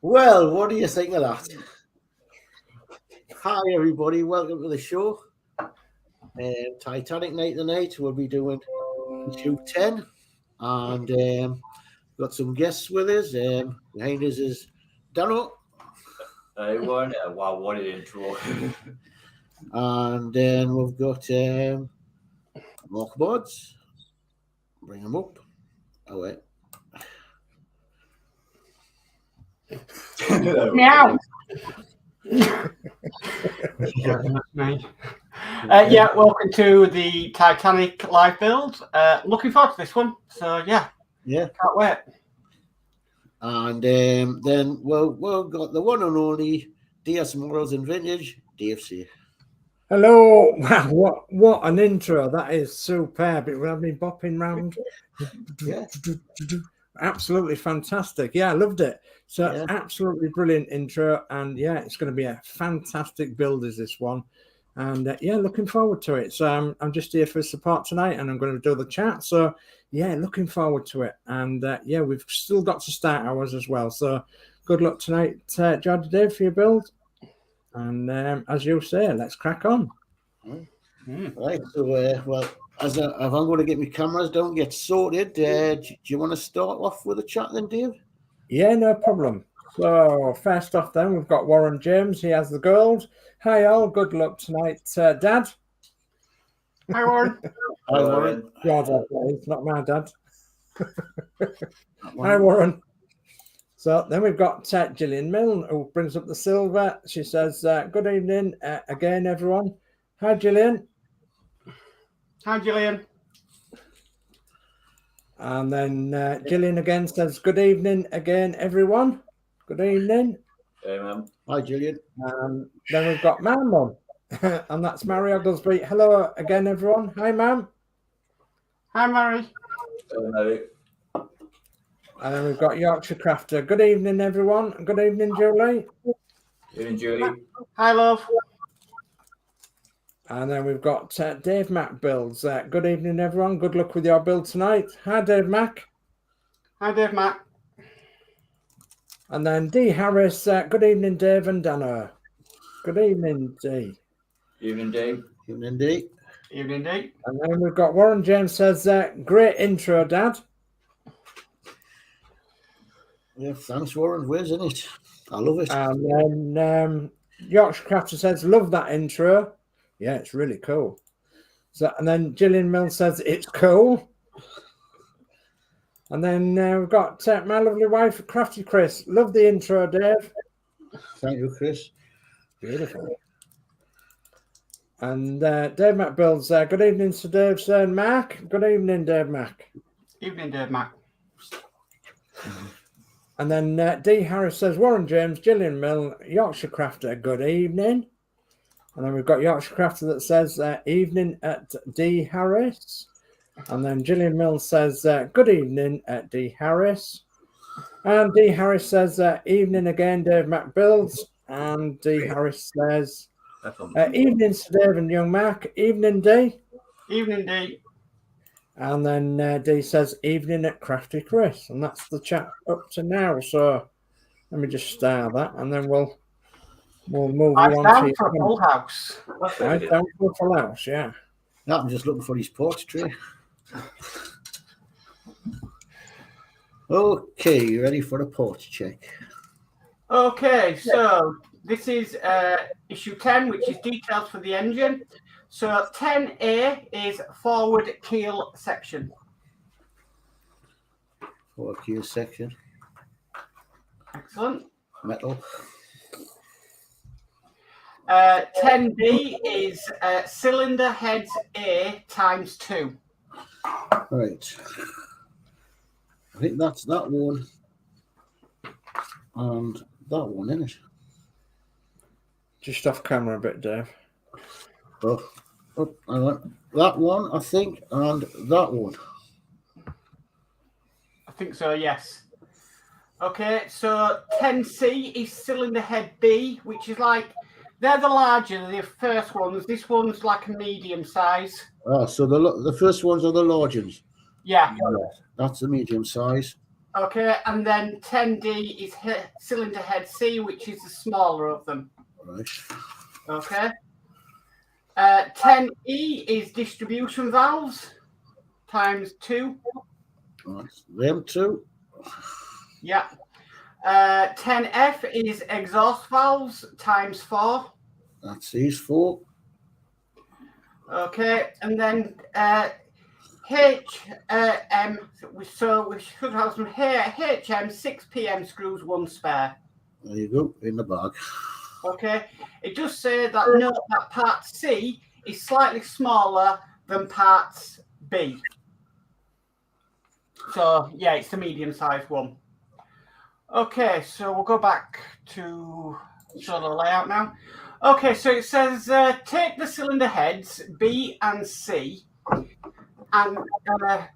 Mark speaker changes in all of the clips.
Speaker 1: Well, what do you think of that? Hi, everybody. Welcome to the show. Titanic Night tonight. We'll be doing issue 10. And got some guests with us. Behind us is Danno.
Speaker 2: Hey, everyone. Wow, what an intro.
Speaker 1: And then we've got Modz. Bring him up. Oh, wait.
Speaker 3: Meow. Welcome to the Titanic live build. Looking forward to this one. So yeah, can't wait.
Speaker 1: And then we've got the one and only DS Morals and Vintage, DFC.
Speaker 4: Hello. Wow, what an intro. That is superb. It would have been bopping round.
Speaker 1: Yeah.
Speaker 4: Absolutely fantastic. Yeah, I loved it. So absolutely brilliant intro. And yeah, it's going to be a fantastic build is this one. And looking forward to it. So I'm just here for support tonight and I'm going to do the chat. So yeah, looking forward to it. And we've still got to start ours as well. So good luck tonight, Geordie Dave, for your build. And as you say, let's crack on.
Speaker 1: Right. So, if I'm going to get my cameras down, get sorted, do you want to start off with a chat then, Dave?
Speaker 4: Yeah, no problem. So, first off then, we've got Warren James. He has the gold. Hi, all. Good luck tonight, Dad.
Speaker 3: Hi, Warren.
Speaker 1: Hi, Warren.
Speaker 4: Your dad, please, not my dad. Hi, Warren. So then we've got Gillian Milne, who brings up the silver. She says, good evening again, everyone. Hi, Gillian.
Speaker 3: Hi, Gillian.
Speaker 4: And then Gillian again says, good evening again, everyone. Good evening.
Speaker 2: Hey, ma'am.
Speaker 1: Hi, Gillian.
Speaker 4: Then we've got my mum, and that's Mary Ogglesby. Hello again, everyone. Hi, ma'am.
Speaker 3: Hi, Mary.
Speaker 2: Hello.
Speaker 4: And then we've got Yorkshire Crafter. Good evening, everyone. Good evening, Julie.
Speaker 2: Evening, Julie.
Speaker 3: Hi, love.
Speaker 4: And then we've got Dave Mac Builds. Good evening, everyone. Good luck with your build tonight. Hi, Dave Mac.
Speaker 3: Hi, Dave Mac.
Speaker 4: And then D Harris. Good evening, Dave and Danno. Good evening, D.
Speaker 2: Evening, Dave.
Speaker 1: Evening, D.
Speaker 3: Evening, D.
Speaker 4: And then we've got Warren James says, great intro, Dad.
Speaker 1: Yeah, thanks, Warren. Where's in it? I love it.
Speaker 4: And then Yorkshire Crafter says, love that intro. Yeah, it's really cool. So, and then Gillian Milne says, it's cool. And then we've got my lovely wife, Crafty Chris. Love the intro, Dave.
Speaker 1: Thank you, Chris.
Speaker 4: Beautiful. And Dave Mac Builds, good evening to Dave, sir, and Mark. Good evening, Dave Mac.
Speaker 3: Evening, Dave Mac.
Speaker 4: And then D Harris says, Warren James, Gillian Milne, Yorkshire Crafter, good evening. And then we've got Yorkshire Crafter that says, evening at D Harris. And then Gillian Milne says, good evening at D Harris. And D Harris says, evening again, Dave Mac Builds. And D Harris says, evening to Dave and young Mark. Evening, D.
Speaker 3: Evening, D.
Speaker 4: And then D says, evening at Crafty Chris. And that's the chat up to now. So let me just start that. And then we'll move on.
Speaker 3: Down for a full house.
Speaker 4: Down for a full house, yeah.
Speaker 1: No, I'm just looking for his portrait. Okay, you ready for the port check?
Speaker 3: Okay, so this is issue 10, which is details for the engine. So 10A is forward keel section.
Speaker 1: Forward keel section.
Speaker 3: Excellent.
Speaker 1: Metal.
Speaker 3: 10B is cylinder heads A times 2.
Speaker 1: Right. I think that's that one and that one, isn't it?
Speaker 4: Just off camera a bit, Dave.
Speaker 1: Oh, I want that one, I think, and that one.
Speaker 3: I think so, yes. Okay, so 10C is cylinder head B, which is like, they're the larger, the first ones. This one's like a medium size.
Speaker 1: Ah, so the first ones are the large ones.
Speaker 3: Yeah.
Speaker 1: That's the medium size.
Speaker 3: Okay, and then 10D is cylinder head C, which is the smaller of them.
Speaker 1: Right.
Speaker 3: Okay. 10E is distribution valves times 2.
Speaker 1: That's them two.
Speaker 3: Yeah. 10F is exhaust valves times 4.
Speaker 1: That's these 4.
Speaker 3: Okay, and then HM, so we should have some here, HM 6PM screws, 1 spare.
Speaker 1: There you go, in the bag.
Speaker 3: Okay, it does say that note that part C is slightly smaller than parts B. So yeah, it's the medium-sized one. Okay, so we'll go back to show the layout now. Okay, so it says take the cylinder heads B and C, and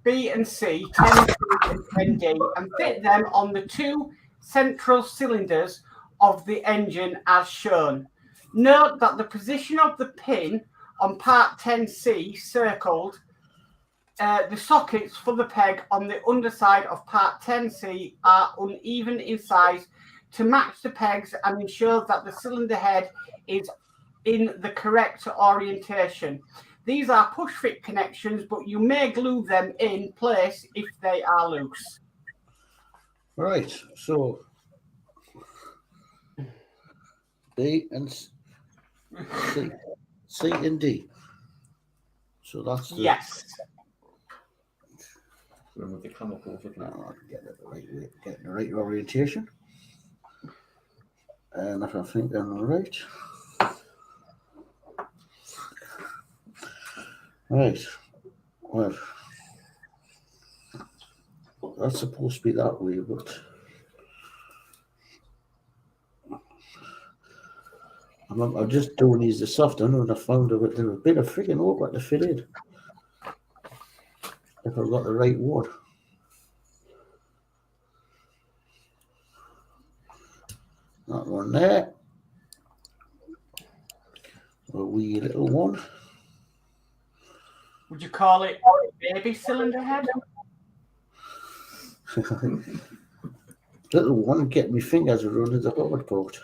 Speaker 3: B and C, 10 and 10D, and fit them on the 2 central cylinders of the engine as shown. Note that the position of the pin on part 10C circled, the sockets for the peg on the underside of part 10C are uneven in size to match the pegs and ensure that the cylinder head is in the correct orientation. These are push-fit connections, but you may glue them in place if they are loose.
Speaker 1: Right, so B and C, C and D. So that's the,
Speaker 3: Yes.
Speaker 2: Remove the chemicals, isn't it?
Speaker 1: Get it the right way, get the right orientation. And if I think I'm right. Right. Well, that's supposed to be that way, but I'm just doing these this afternoon and I found that they're a bit of freaking awkward to fit in. If I've got the right one. That one there. A wee little one.
Speaker 3: Would you call it baby cylinder head?
Speaker 1: Little one, get me fingers around the hard part.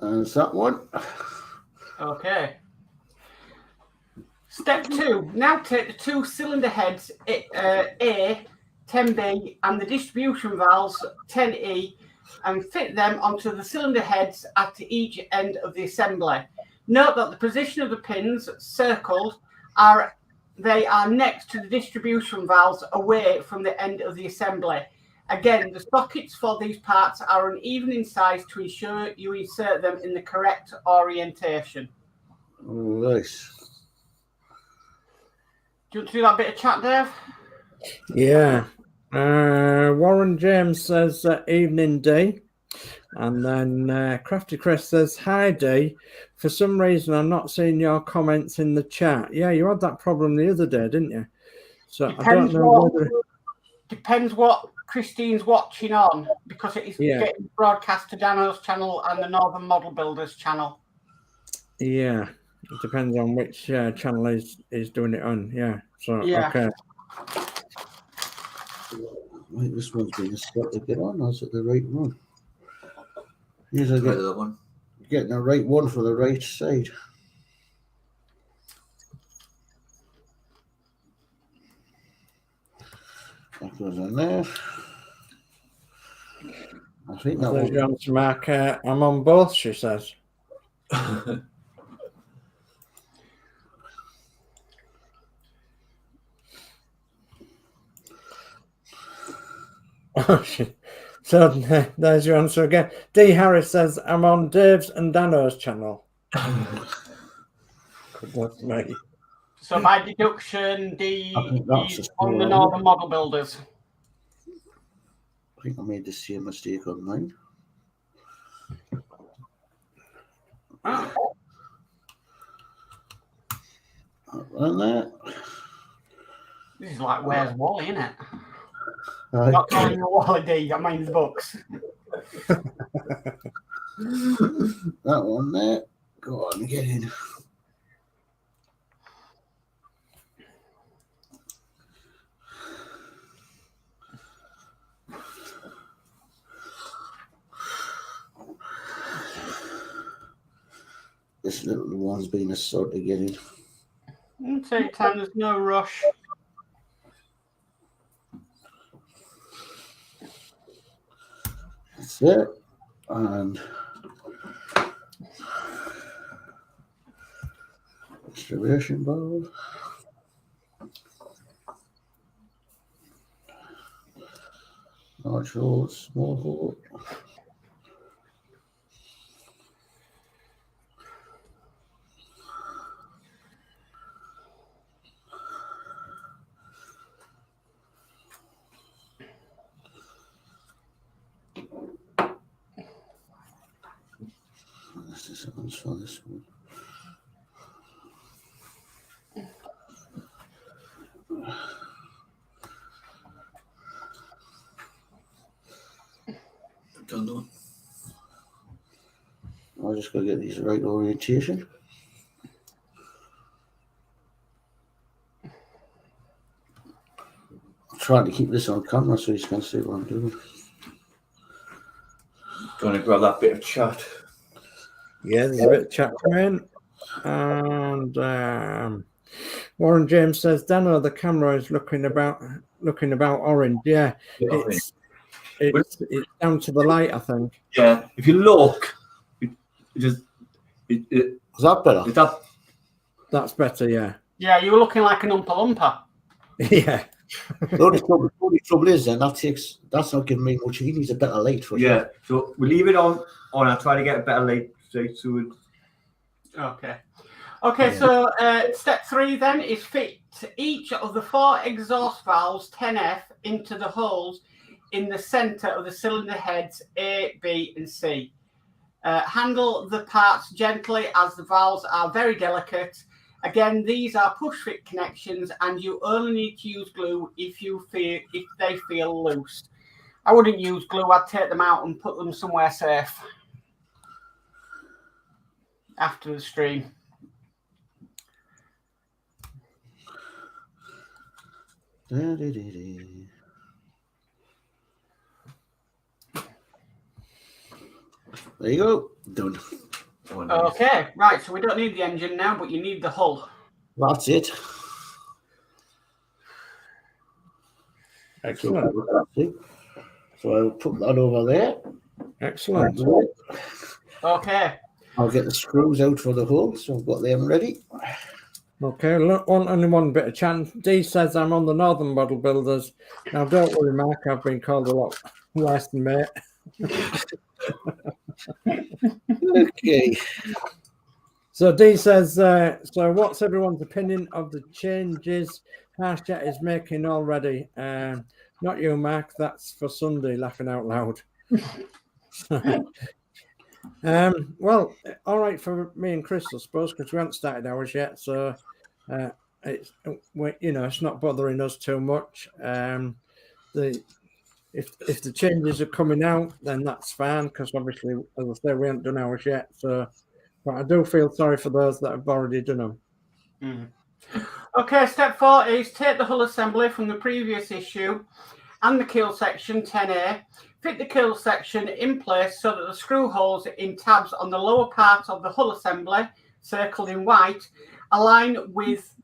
Speaker 1: And it's that one.
Speaker 3: Okay. Step 2. Now take the 2 cylinder heads A, 10B, and the distribution valves 10E and fit them onto the cylinder heads at each end of the assembly. Note that the position of the pins circled are next to the distribution valves away from the end of the assembly. Again, the sockets for these parts are uneven in size to ensure you insert them in the correct orientation.
Speaker 1: Right.
Speaker 3: Do you want to do that bit of chat, Dave?
Speaker 4: Yeah. Warren James says evening D, and then Crafty Chris says hi D. For some reason I'm not seeing your comments in the chat. Yeah, you had that problem the other day, didn't you? So
Speaker 3: Depends
Speaker 4: I don't know whether...
Speaker 3: Depends what Christine's watching on, because it is getting broadcast to Danno's channel and the Northern Model Builders channel.
Speaker 4: Yeah, it depends on which channel is doing it on. Yeah, so
Speaker 3: Yeah.
Speaker 4: okay.
Speaker 1: Right, this one's being got to get on. Is it the right one? Here's I
Speaker 2: Try the other one.
Speaker 1: getting the right one for the right side. That goes in there. I think that
Speaker 4: There's
Speaker 1: one.
Speaker 4: your answer, Mark. I'm on both, she says. Oh, shit. So there's your answer again. D. Harris says, I'm on Dave's and Danno's channel. Goodness me.
Speaker 3: So by deduction, D
Speaker 1: I think that's
Speaker 3: is
Speaker 1: a
Speaker 3: on the
Speaker 1: small
Speaker 3: Northern Model Builders.
Speaker 1: I think I made the same mistake on mine. And that.
Speaker 3: This is like Where's Wally, isn't it?
Speaker 1: Right.
Speaker 3: Not calling you Wally D, I mean the books.
Speaker 1: That one there. Go on, get in. This little one's been a sort to get in.
Speaker 3: Take time, there's no rush.
Speaker 1: That's it. And distribution valve. Large hole, small hole. This one's for this one.
Speaker 2: Done.
Speaker 1: I'm just going to get these right orientation. I'm trying to keep this on camera so you can see what I'm doing.
Speaker 2: Going to grab that bit of chat.
Speaker 4: Yeah, there's a bit of chat coming in. And Warren James says, Danno, the camera is looking about orange. Yeah, it's down to the light, I think.
Speaker 2: Yeah, if you look, is
Speaker 1: that better?
Speaker 4: That's better, yeah.
Speaker 3: Yeah, you were looking like an Oompa Loompa.
Speaker 4: Yeah.
Speaker 1: The only trouble is then that's not giving me much. He needs a better light for
Speaker 2: yeah. So we leave it on. I'll try to get a better light straight to it.
Speaker 3: Okay. Okay, so step 3 then is fit each of the 4 exhaust valves 10F into the holes in the center of the cylinder heads A, B, and C. Handle the parts gently as the valves are very delicate. Again, these are push-fit connections, and you only need to use glue if they feel loose. I wouldn't use glue. I'd take them out and put them somewhere safe after the stream.
Speaker 1: There you go. Done.
Speaker 3: Okay, right. So we don't need the engine now, but you need the hull.
Speaker 1: That's it.
Speaker 4: Excellent.
Speaker 1: So I'll put that over there.
Speaker 4: Excellent.
Speaker 3: Okay.
Speaker 1: I'll get the screws out for the hull, so I've got them ready.
Speaker 4: Okay, look, only one bit of chance. Dee says I'm on the Northern Model Builders. Now, don't worry, Mark, I've been called a lot worse than mate.
Speaker 1: Okay.
Speaker 4: So Dee says, so what's everyone's opinion of the changes Harshjet is making already? Not you, Mark, that's for Sunday, laughing out loud. Well, all right for me and Chris, I suppose, because we haven't started ours yet. So it's not bothering us too much. If the changes are coming out, then that's fine, because obviously, as I say, we haven't done ours yet. So, but I do feel sorry for those that have already done them.
Speaker 3: Mm. Okay, step 4 is take the hull assembly from the previous issue and the keel section 10A. Fit the keel section in place so that the screw holes in tabs on the lower part of the hull assembly, circled in white, align with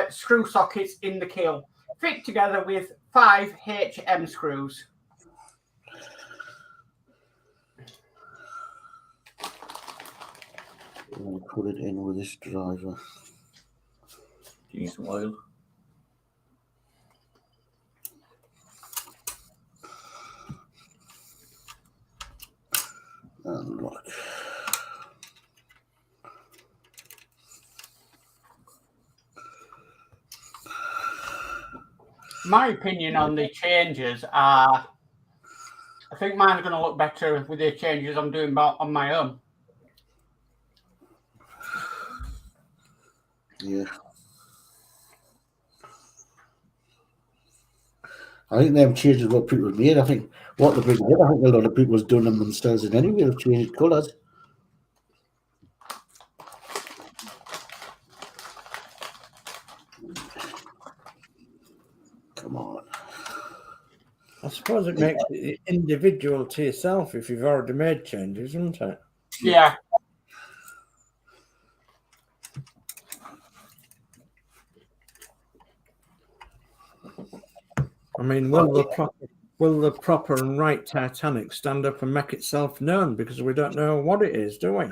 Speaker 3: screw sockets in the keel. Fit together with 5 HM screws.
Speaker 1: I'm going to put it in with this driver.
Speaker 2: Do you need some oil?
Speaker 1: And look.
Speaker 3: My opinion on the changes are, I think mine's going to look better with the changes I'm doing on my own.
Speaker 1: Yeah. I think them changes what people made. I think what the people did, I think a lot of people's done them themselves in any way, have changed colours. Come on.
Speaker 4: I suppose it makes it individual to yourself if you've already made changes, isn't it?
Speaker 3: Yeah.
Speaker 4: I mean, will the proper and right Titanic stand up and make itself known? Because we don't know what it is, do we?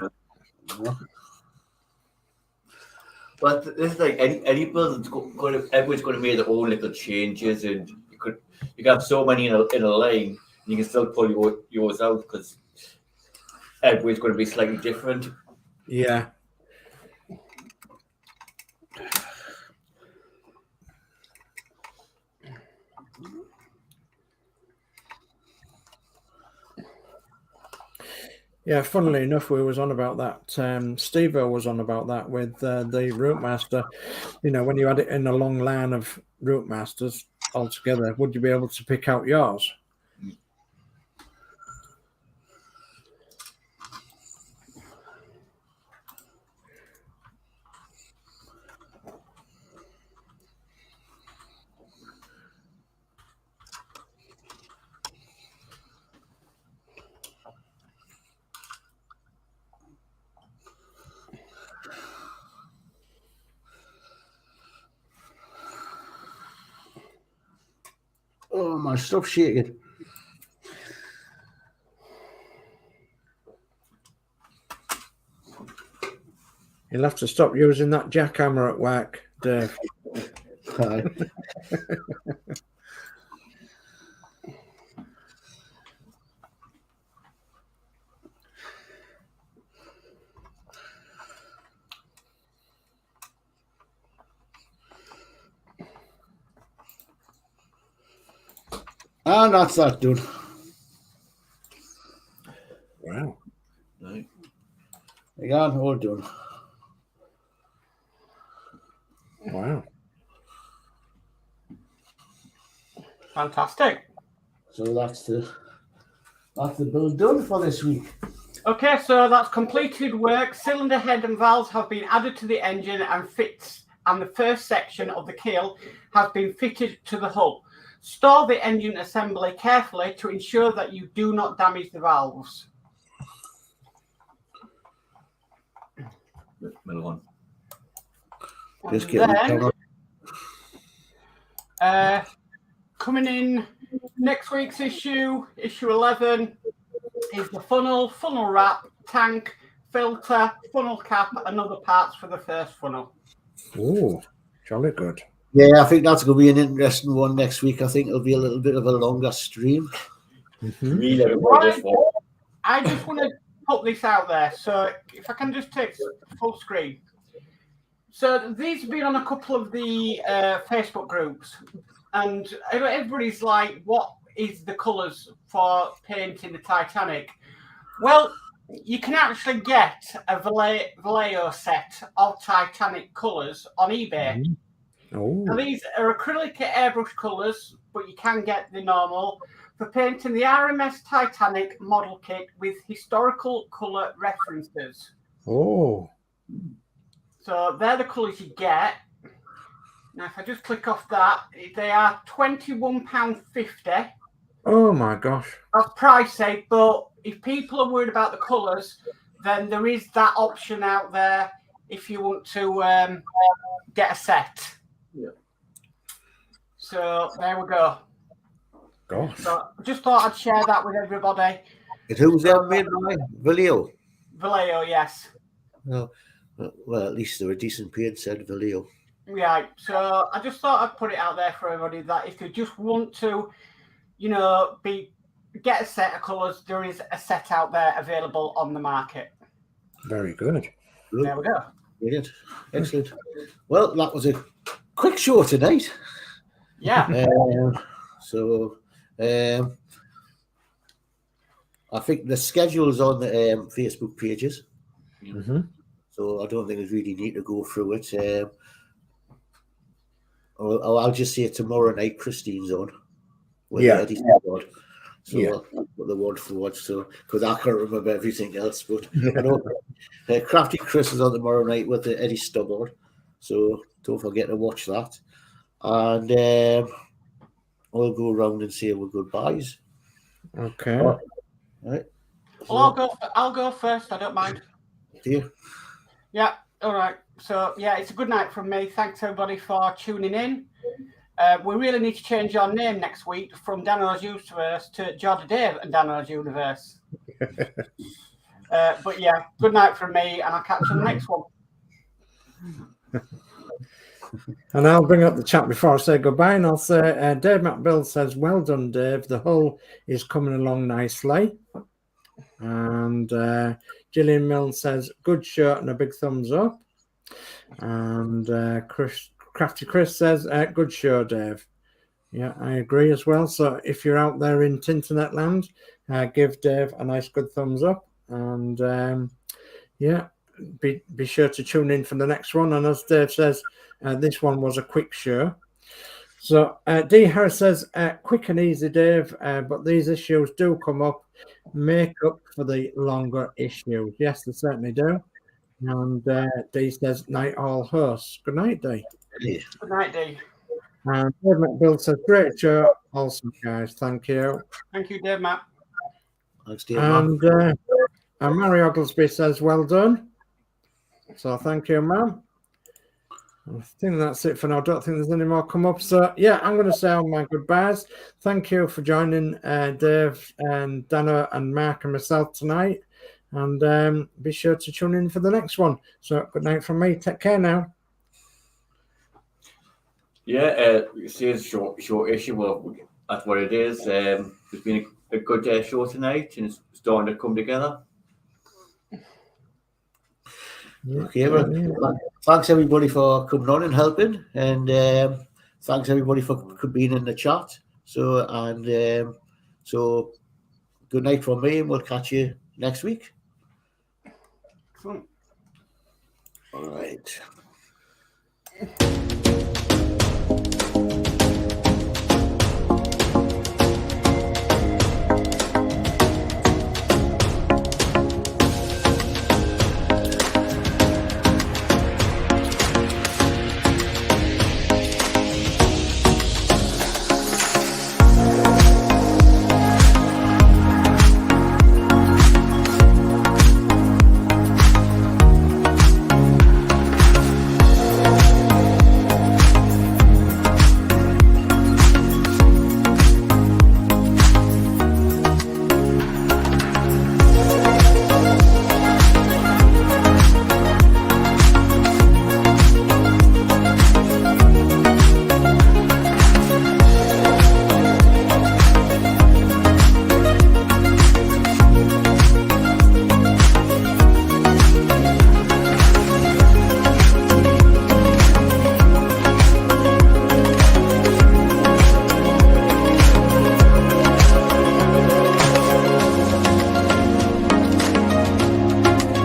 Speaker 2: But this is like any build that's going to, everyone's going to make their own little changes, and you can have so many in a line, and you can still pull yours out because everyone's going to be slightly different.
Speaker 4: Yeah. Yeah, funnily enough, we was on about that. Steve-O was on about that with the Route Master. You know, when you had it in a long line of Route Masters altogether, would you be able to pick out yours?
Speaker 1: Oh, my stuff's shaking.
Speaker 4: You'll have to stop using that jackhammer at work, Dave.
Speaker 1: Hi. And that's that done.
Speaker 4: Wow.
Speaker 2: Right.
Speaker 1: Again, all done.
Speaker 4: Wow.
Speaker 3: Fantastic.
Speaker 1: So that's the build done for this week.
Speaker 3: Okay, so that's completed work. Cylinder head and valves have been added to the engine and the first section of the keel has been fitted to the hull. Store the engine assembly carefully to ensure that you do not damage the valves.
Speaker 2: Middle one.
Speaker 1: Just get
Speaker 3: Then, coming in next week's issue 11, is the funnel wrap, tank, filter, funnel cap, and other parts for the first funnel.
Speaker 4: Oh, jolly good.
Speaker 1: Yeah, I think that's going to be an interesting one next week. I think it'll be a little bit of a longer stream.
Speaker 3: I just want to put this out there. So if I can just take full screen. So these have been on a couple of the Facebook groups, and everybody's like, what is the colours for painting the Titanic? Well, you can actually get a Vallejo set of Titanic colours on eBay.
Speaker 4: Mm-hmm. Oh.
Speaker 3: Now, these are acrylic airbrush colours, but you can get the normal for painting the RMS Titanic model kit with historical colour references.
Speaker 4: Oh.
Speaker 3: So they're the colours you get. Now, if I just click off that, they are £21.50.
Speaker 4: Oh my gosh.
Speaker 3: That's pricey, but if people are worried about the colours, then there is that option out there if you want to get a set.
Speaker 2: Yeah.
Speaker 3: So there we go.
Speaker 4: Gosh.
Speaker 3: So I just thought I'd share that with everybody.
Speaker 1: And who's that made by? Vallejo.
Speaker 3: Vallejo, yes.
Speaker 1: No. Well, at least they're a decent paint said Vallejo.
Speaker 3: Yeah, so I just thought I'd put it out there for everybody that if you just want to, you know, get a set of colours, there is a set out there available on the market.
Speaker 4: Very good.
Speaker 3: There we go.
Speaker 1: Brilliant. Excellent. Well, that was a quick show tonight.
Speaker 3: Yeah.
Speaker 1: I think the schedule's on the Facebook pages.
Speaker 4: Mm-hmm.
Speaker 1: So I don't think we really need to go through it. I'll just say tomorrow night Christine's on.
Speaker 4: Yeah.
Speaker 1: So
Speaker 4: Yeah.
Speaker 1: I'll put the one forward. So because I can't remember everything else, but I know Crafty Chris is on tomorrow night with the Eddie Stubbard. So don't forget to watch that. And I'll go around and say our goodbyes.
Speaker 4: Okay.
Speaker 1: All right.
Speaker 3: Well, I'll go first. I don't mind.
Speaker 1: Dear.
Speaker 3: Yeah. All right. So yeah, it's a good night from me. Thanks everybody for tuning in. We really need to change our name next week from Danno's Universe to Geordie Dave and Danno's Universe. But yeah, good night from me, and I'll catch you on the next one.
Speaker 4: And I'll bring up the chat before I say goodbye, and I'll say Dave McBill says, well done, Dave. The hull is coming along nicely. And Gillian Mills says, good shirt and a big thumbs up. And Crafty Chris says, good show, Dave. Yeah, I agree as well. So if you're out there in Tinternet land, give Dave a nice good thumbs up. And yeah, be sure to tune in for the next one. And as Dave says, this one was a quick show. So D. Harris says, quick and easy, Dave, but these issues do come up, make up for the longer issues. Yes, they certainly do. And D says, night all hosts. Good night, D.
Speaker 1: Yeah.
Speaker 3: Good night, Dave.
Speaker 4: And Dave McBill says, great show. Awesome, guys. Thank you.
Speaker 3: Thank you, Dave, Matt.
Speaker 1: Thanks, dear.
Speaker 4: And Mary Oglesby says, well done. So thank you, ma'am. I think that's it for now. I don't think there's any more come up. So yeah, I'm going to say all my goodbyes. Thank you for joining Dave and Danno and Mark and myself tonight. And be sure to tune in for the next one. So good night from me. Take care now.
Speaker 2: Yeah, you see it's short issue. Well, that's what it is. It's been a good show tonight, and it's starting to come together.
Speaker 1: Okay, well, thanks everybody for coming on and helping, and thanks everybody for being in the chat. So good night from me, and we'll catch you next week.
Speaker 3: Excellent.
Speaker 1: All right.